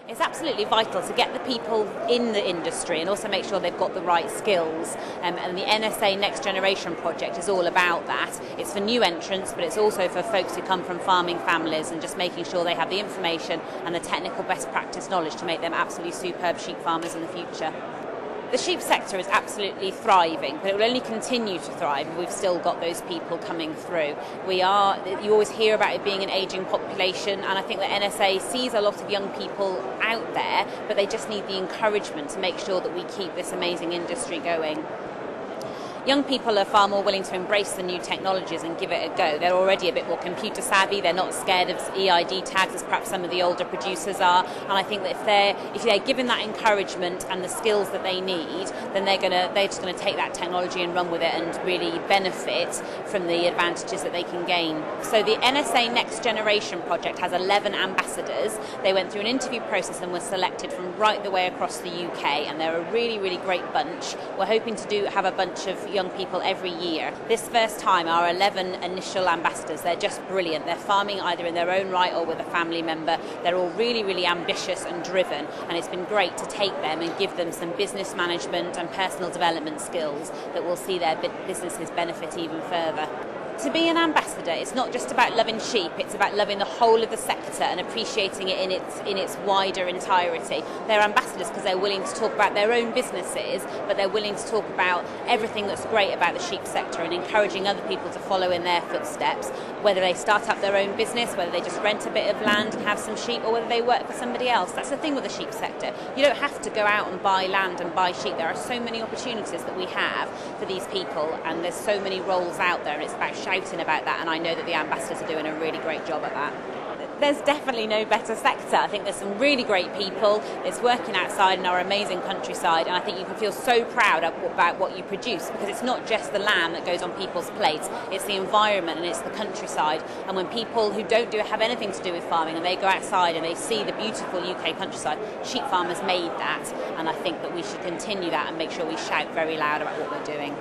It's absolutely vital to get the people in the industry and also make sure they've got the right skills. And the NSA Next Generation project is all about that. It's for new entrants, but it's also for folks who come from farming families and just making sure they have the information and the technical best practice knowledge to make them absolutely superb sheep farmers in the future. The sheep sector is absolutely thriving, but it will only continue to thrive if we've still got those people coming through. You always hear about it being an ageing population, and I think that NSA sees a lot of young people out there, but they just need the encouragement to make sure that we keep this amazing industry going. Young people are far more willing to embrace the new technologies and give it a go. They're already a bit more computer savvy. They're not scared of EID tags as perhaps some of the older producers are. And I think that if they're given that encouragement and the skills that they need, then they're just going to take that technology and run with it and really benefit from the advantages that they can gain. So the NSA Next Generation project has 11 ambassadors. They went through an interview process and were selected from right the way across the UK, and they're a really, really great bunch. We're hoping to have a bunch of young people every year. This first time, our 11 initial ambassadors, they're just brilliant. They're farming either in their own right or with a family member. They're all really, really ambitious and driven, and it's been great to take them and give them some business management and personal development skills that will see their businesses benefit even further. To be an ambassador, it's not just about loving sheep, it's about loving the whole of the sector and appreciating it in its wider entirety. They're ambassadors because they're willing to talk about their own businesses, but they're willing to talk about everything that's great about the sheep sector and encouraging other people to follow in their footsteps, whether they start up their own business, whether they just rent a bit of land and have some sheep, or whether they work for somebody else. That's the thing with the sheep sector. You don't have to go out and buy land and buy sheep. There are so many opportunities that we have for these people, and there's so many roles out there, and it's about shouting about that, and I know that the ambassadors are doing a really great job at that. There's definitely no better sector. I think there's some really great people. It's working outside in our amazing countryside, and I think you can feel so proud about what you produce, because it's not just the lamb that goes on people's plates, it's the environment and it's the countryside. And when people who don't have anything to do with farming and they go outside and they see the beautiful UK countryside, sheep farmers made that, and I think that we should continue that and make sure we shout very loud about what we're doing.